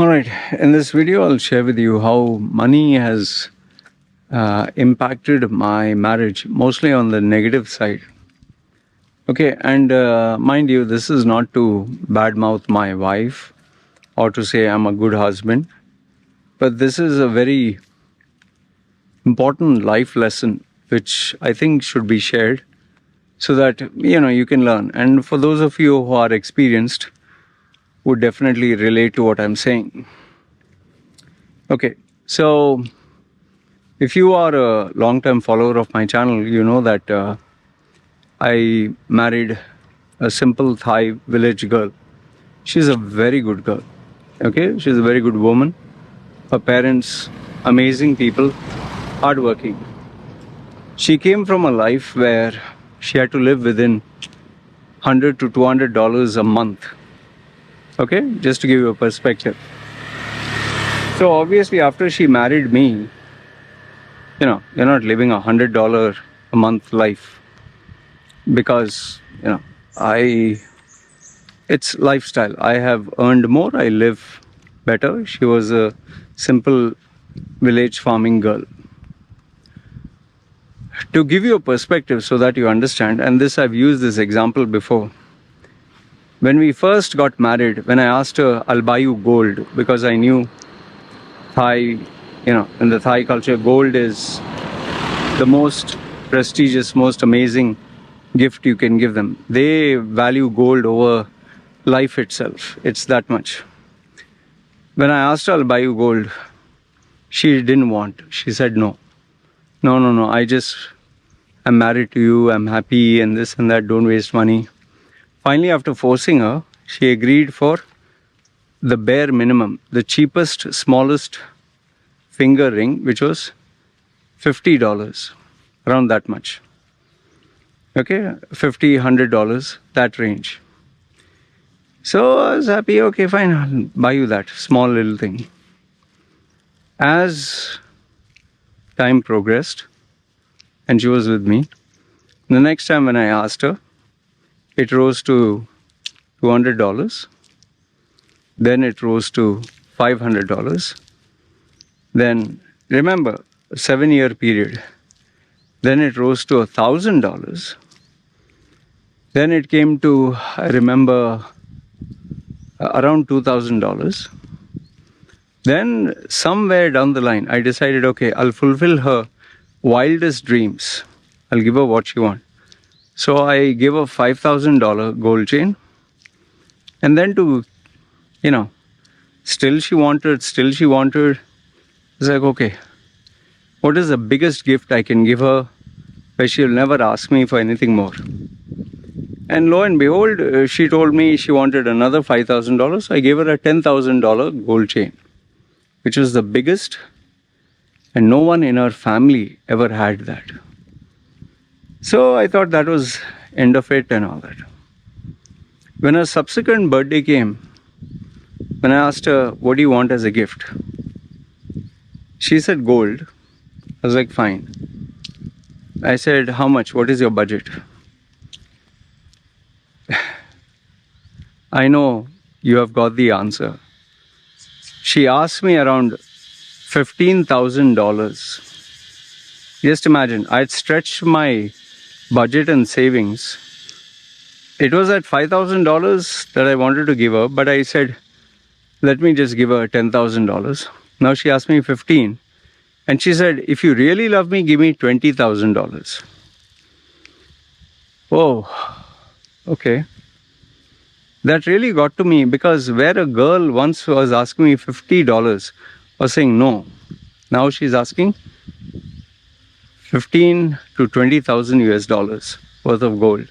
Alright, in this video I'll share with you how money has impacted my marriage, mostly on the negative side. Okay, and mind you, this is not to badmouth my wife or to say I'm a good husband, but this is a very important life lesson which I think should be shared so that you can learn. And for those of you who are experienced, would definitely relate to what I'm saying. Okay, so if you are a long-term follower of my channel, you know that I married a simple Thai village girl. She's a very good girl. Okay, she's a very good woman. Her parents, amazing people, hardworking. She came from a life where she had to live within $100 to $200 a month. Okay, just to give you a perspective. So obviously after she married me, you're not living $100 a month life because, it's lifestyle. I have earned more, I live better. She was a simple village farming girl. To give you a perspective so that you understand, and this I've used this example before. When we first got married, when I asked her, I'll buy you gold, because I knew Thai, in the Thai culture, gold is the most prestigious, most amazing gift you can give them. They value gold over life itself. It's that much. When I asked her, I'll buy you gold, she didn't want. She said no. No, I'm married to you, I'm happy and this and that, don't waste money. Finally, after forcing her, she agreed for the bare minimum, the cheapest, smallest finger ring, which was $50, around that much. Okay, $50, $100, that range. So I was happy, okay, fine, I'll buy you that small little thing. As time progressed, and she was with me, the next time when I asked her, it rose to $200. Then it rose to $500. Then, remember, a 7-year period. Then it rose to $1,000. Then it came to, I remember, around $2,000. Then somewhere down the line, I decided, okay, I'll fulfill her wildest dreams. I'll give her what she wants. So I gave her $5,000 gold chain. And then still she wanted. It's like, okay, what is the biggest gift I can give her where she'll never ask me for anything more? And lo and behold, she told me she wanted another $5,000. I gave her a $10,000 gold chain, which was the biggest, and no one in her family ever had that. So I thought that was end of it and all that. When her subsequent birthday came, when I asked her, what do you want as a gift? She said gold. I was like, fine. I said, how much? What is your budget? I know you have got the answer. She asked me around $15,000. Just imagine, I'd stretched my budget and savings. It was at $5,000 that I wanted to give her, but I said, let me just give her $10,000. Now she asked me 15, and she said, if you really love me, give me $20,000. Oh, okay. That really got to me, because where a girl once was asking me $50 was saying no. Now she's asking 15 to 20,000 US dollars worth of gold.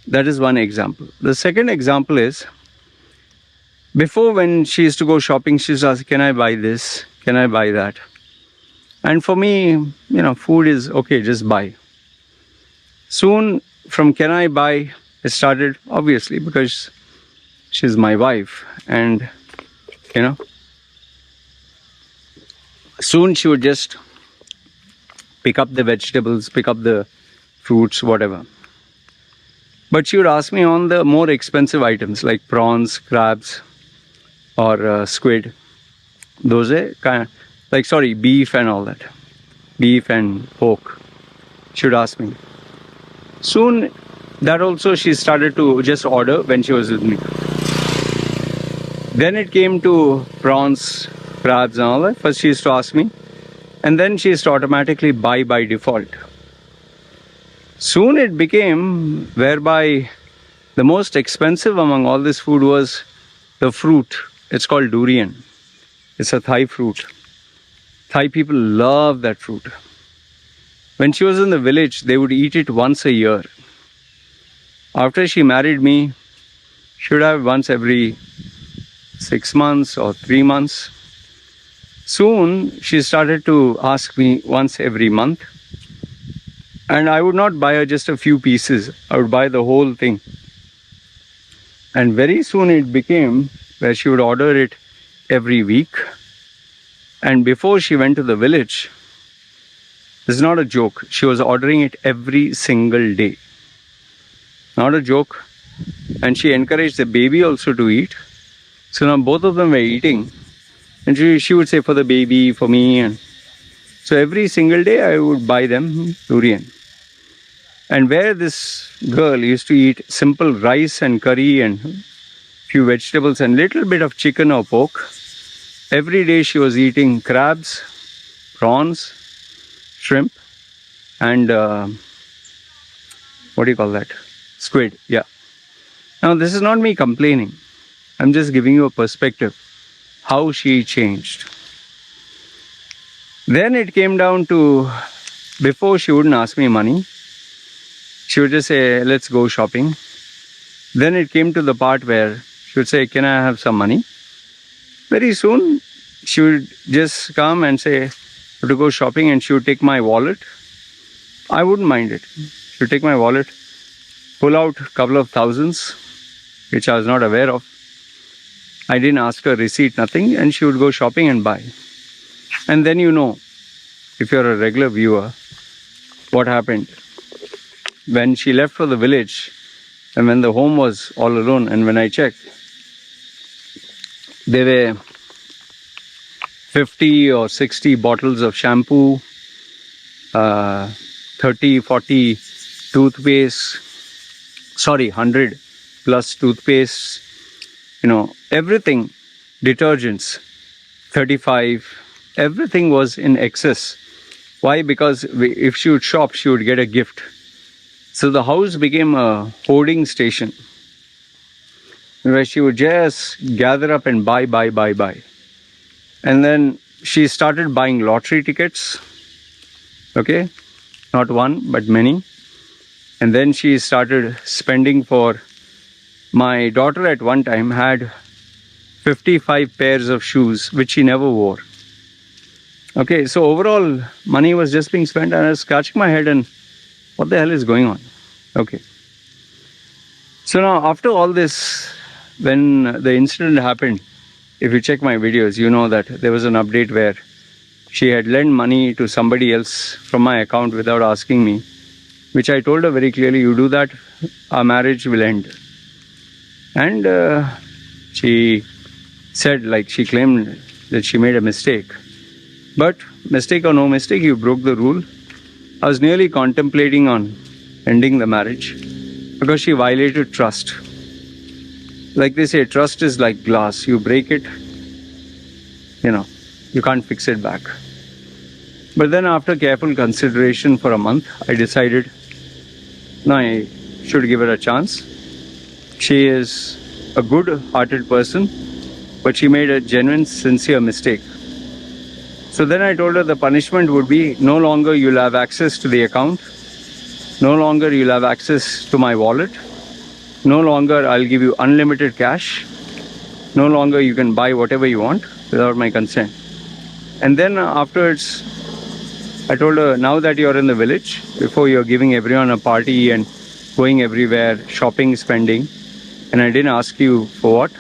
That is one example. The second example is, before, when she used to go shopping, she used to ask, can I buy this? Can I buy that? And for me, food is okay, just buy. Soon from can I buy, it started, obviously, because she's my wife, and soon she would just pick up the vegetables, pick up the fruits, whatever. But she would ask me on the more expensive items like prawns, crabs, or squid. Those are beef and all that. Beef and pork. She would ask me. Soon, that also she started to just order when she was with me. Then it came to prawns, crabs and all that. First she used to ask me. And then she used to automatically buy by default. Soon it became whereby the most expensive among all this food was the fruit. It's called durian. It's a Thai fruit. Thai people love that fruit. When she was in the village, they would eat it once a year. After she married me, she would have once every 6 months or 3 months. Soon, she started to ask me once every month. And I would not buy her just a few pieces. I would buy the whole thing. And very soon it became where she would order it every week. And before she went to the village, this is not a joke, she was ordering it every single day. Not a joke. And she encouraged the baby also to eat. So now both of them were eating. And she would say, for the baby, for me. And so every single day I would buy them durian. And where this girl used to eat simple rice and curry and few vegetables and little bit of chicken or pork, every day she was eating crabs, prawns, shrimp, and what do you call that? Squid, yeah. Now this is not me complaining. I'm just giving you a perspective how she changed. Then it came down to, before she wouldn't ask me money. She would just say, let's go shopping. Then it came to the part where she would say, can I have some money? Very soon, she would just come and say, to go shopping, and she would take my wallet. I wouldn't mind it. She would take my wallet, pull out a couple of thousands, which I was not aware of. I didn't ask her receipt, nothing, and she would go shopping and buy. And then if you're a regular viewer, what happened? When she left for the village, and when the home was all alone, and when I checked, there were 50 or 60 bottles of shampoo, 30, 40 toothpaste, 100 plus toothpaste, everything, detergents, 35, everything was in excess. Why? Because if she would shop, she would get a gift. So the house became a hoarding station where she would just gather up and buy. And then she started buying lottery tickets. Okay? Not one, but many. And then she started spending for, my daughter at one time had 55 pairs of shoes, which she never wore. Okay, so overall, money was just being spent, and I was scratching my head and what the hell is going on? Okay. So now, after all this, when the incident happened, if you check my videos, you know that there was an update where she had lent money to somebody else from my account without asking me, which I told her very clearly, you do that, our marriage will end. And she said, she claimed that she made a mistake. But mistake or no mistake, you broke the rule. I was nearly contemplating on ending the marriage because she violated trust. Like they say, trust is like glass. You break it, you can't fix it back. But then after careful consideration for a month, I decided, no, I should give her a chance. She is a good-hearted person, but she made a genuine, sincere mistake. So then I told her the punishment would be, no longer you'll have access to the account, no longer you'll have access to my wallet, no longer I'll give you unlimited cash, no longer you can buy whatever you want without my consent. And then afterwards, I told her, now that you're in the village, before you're giving everyone a party and going everywhere, shopping, spending, and I didn't ask you for what,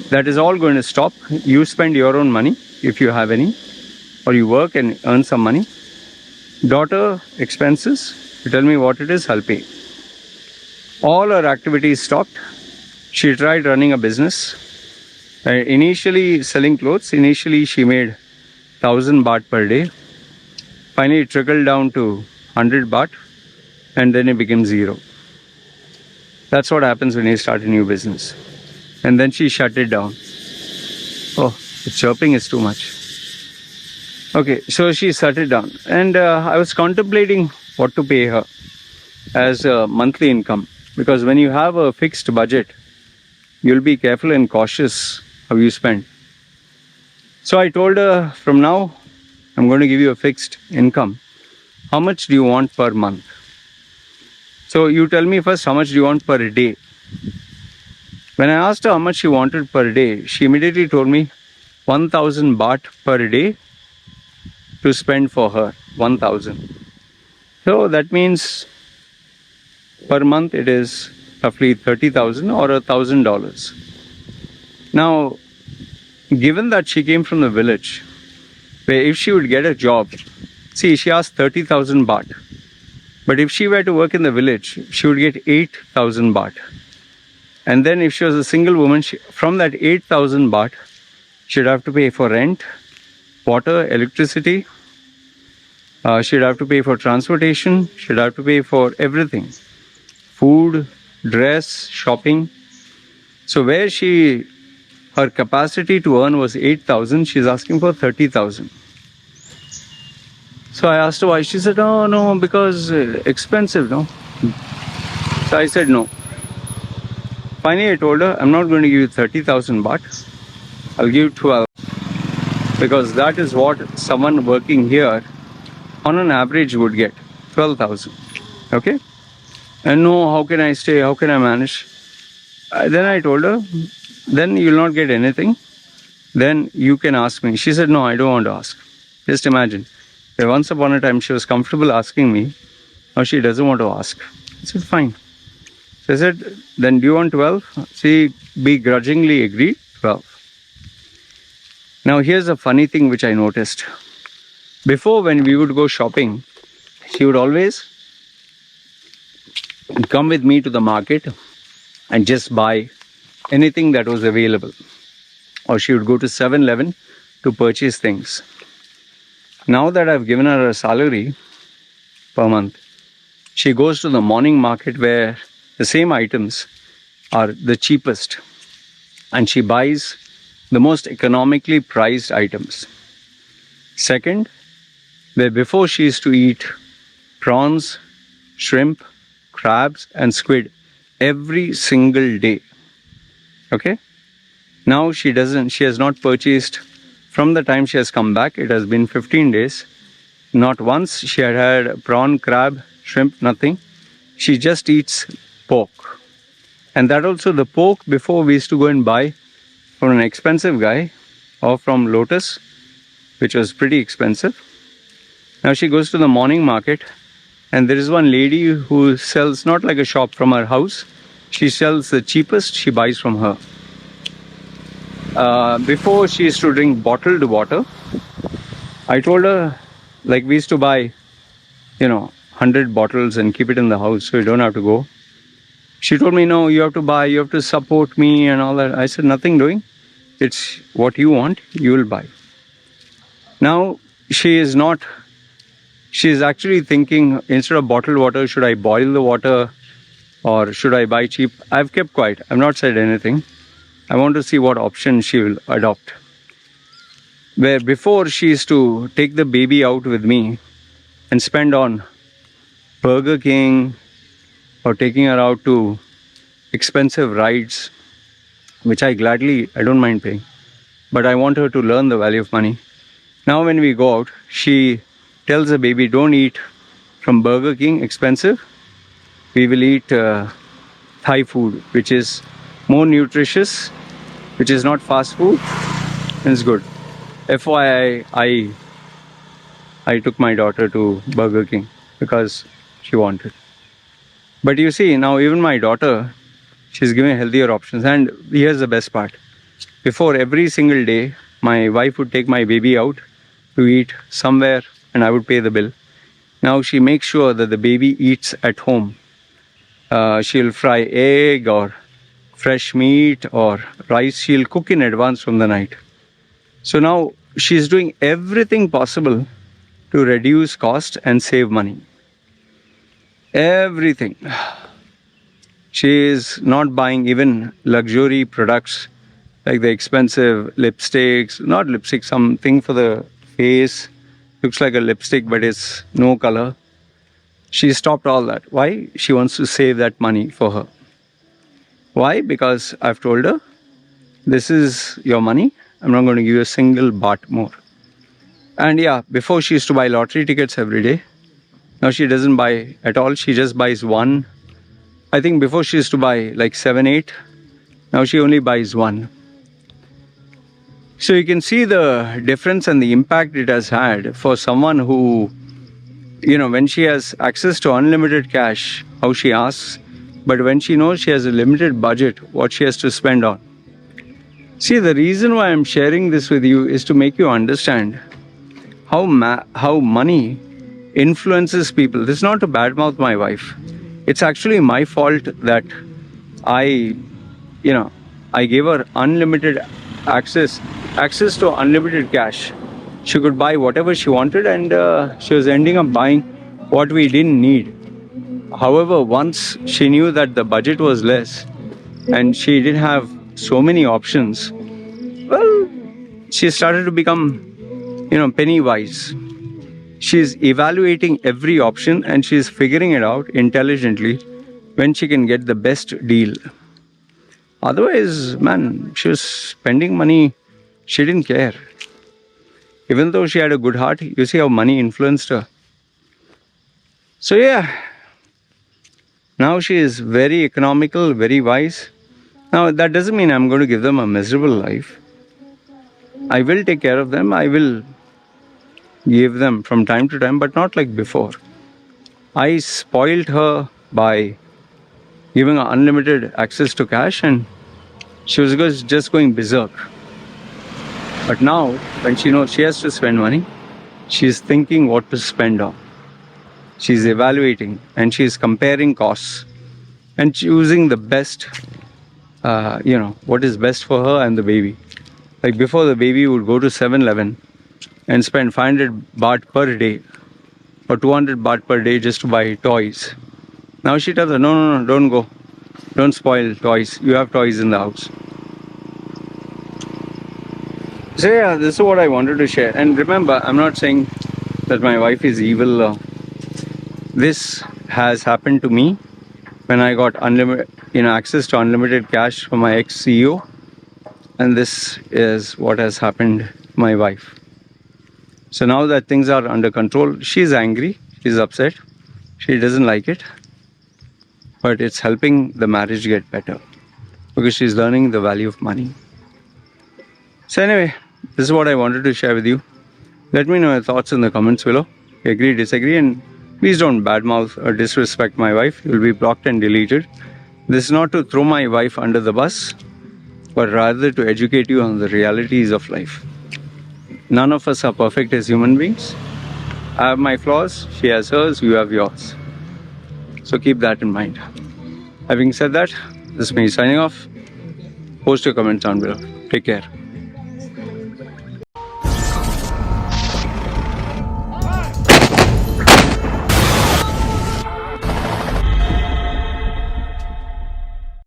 that is all going to stop. You spend your own money, if you have any, or you work and earn some money. Daughter expenses, you tell me what it is, I'll pay. All her activities stopped. She tried running a business. Initially selling clothes, initially she made 1000 baht per day. Finally it trickled down to 100 baht, and then it became zero. That's what happens when you start a new business. And then she shut it down. Oh, the chirping is too much. Okay, so she shut it down. And I was contemplating what to pay her as a monthly income. Because when you have a fixed budget, you'll be careful and cautious how you spend. So I told her, from now, I'm going to give you a fixed income. How much do you want per month? So you tell me first, how much do you want per day? When I asked her how much she wanted per day, she immediately told me 1000 baht per day to spend for her. 1000. So that means per month it is roughly 30,000 or $1,000. Now, given that she came from the village, where if she would get a job, see, she asked 30,000 baht. But if she were to work in the village, she would get 8,000 baht. And then if she was a single woman, from that 8,000 baht, she'd have to pay for rent, water, electricity. She'd have to pay for transportation. She'd have to pay for everything. Food, dress, shopping. So where her capacity to earn was 8,000, she's asking for 30,000. So I asked her why. She said, oh no, because expensive, no? So I said no. Finally I told her, I'm not going to give you 30,000 baht. I'll give you 12. Because that is what someone working here on an average would get. 12,000. Okay? And no, how can I stay? How can I manage? Then I told her, then you'll not get anything. Then you can ask me. She said, no, I don't want to ask. Just imagine. Once upon a time, she was comfortable asking me. Now she doesn't want to ask. I said, fine. So I said, then do you want 12? She begrudgingly agreed, 12. Now here's a funny thing which I noticed. Before, when we would go shopping, she would always come with me to the market and just buy anything that was available. Or she would go to 7-Eleven to purchase things. Now that I've given her a salary per month, she goes to the morning market where the same items are the cheapest, and she buys the most economically priced items. Second, where before she used to eat prawns, shrimp, crabs and squid every single day. Okay? Now she has not purchased. From the time she has come back, it has been 15 days. Not once she had prawn, crab, shrimp, nothing. She just eats pork. And that also, the pork before we used to go and buy from an expensive guy or from Lotus, which was pretty expensive. Now she goes to the morning market, and there is one lady who sells, not like a shop, from her house. She sells the cheapest, she buys from her. Before she used to drink bottled water. I told her, like we used to buy, 100 bottles and keep it in the house so you don't have to go. She told me, no, you have to buy, you have to support me and all that. I said, nothing doing. It's what you want, you will buy. Now, she is actually thinking, instead of bottled water, should I boil the water or should I buy cheap? I've kept quiet. I've not said anything. I want to see what option she will adopt. Where before she used to take the baby out with me and spend on Burger King or taking her out to expensive rides, which I don't mind paying. But I want her to learn the value of money. Now when we go out, she tells the baby, don't eat from Burger King, expensive. We will eat Thai food, which is more nutritious, which is not fast food, and it's good. FYI, I took my daughter to Burger King because she wanted. But you see, now even my daughter, she's giving healthier options. And here's the best part. Before, every single day, my wife would take my baby out to eat somewhere and I would pay the bill. Now she makes sure that the baby eats at home. She'll fry egg or fresh meat or rice, she'll cook in advance from the night. So now she's doing everything possible to reduce cost and save money. Everything. She is not buying even luxury products like the expensive lipsticks, not lipstick, something for the face. Looks like a lipstick, but it's no color. She stopped all that. Why? She wants to save that money for her. Why? Because I've told her, this is your money. I'm not going to give you a single baht more. And yeah, before she used to buy lottery tickets every day. Now she doesn't buy at all. She just buys one. I think before she used to buy like 7, 8. Now she only buys one. So you can see the difference and the impact it has had for someone who, when she has access to unlimited cash, how she asks, but when she knows she has a limited budget, what she has to spend on. See, the reason why I'm sharing this with you is to make you understand how money influences people. This is not to badmouth my wife. It's actually my fault that I gave her unlimited access to unlimited cash. She could buy whatever she wanted, and she was ending up buying what we didn't need. However, once she knew that the budget was less and she didn't have so many options, well, she started to become, penny wise. She's evaluating every option and she's figuring it out intelligently when she can get the best deal. Otherwise, man, she was spending money. She didn't care. Even though she had a good heart, you see how money influenced her. So yeah, now she is very economical, very wise. Now that doesn't mean I'm going to give them a miserable life. I will take care of them. I will give them from time to time, but not like before. I spoiled her by giving her unlimited access to cash, and she was just going berserk. But now, when she knows she has to spend money, she's thinking what to spend on. She's evaluating and she's comparing costs and choosing the best, what is best for her and the baby. Like before, the baby would go to 7-Eleven and spend 500 baht per day or 200 baht per day just to buy toys. Now she tells her, no, don't go. Don't spoil toys. You have toys in the house. So yeah, this is what I wanted to share. And remember, I'm not saying that my wife is evil. This has happened to me when I got access to unlimited cash from my ex-CEO. And this is what has happened to my wife. So now that things are under control, she's angry, she's upset, she doesn't like it. But it's helping the marriage get better because she's learning the value of money. So anyway, this is what I wanted to share with you. Let me know your thoughts in the comments below. Agree, disagree, and please don't badmouth or disrespect my wife. You'll be blocked and deleted. This is not to throw my wife under the bus, but rather to educate you on the realities of life. None of us are perfect as human beings. I have my flaws, she has hers, you have yours. So keep that in mind. Having said that, this is me signing off. Post your comments down below. Take care.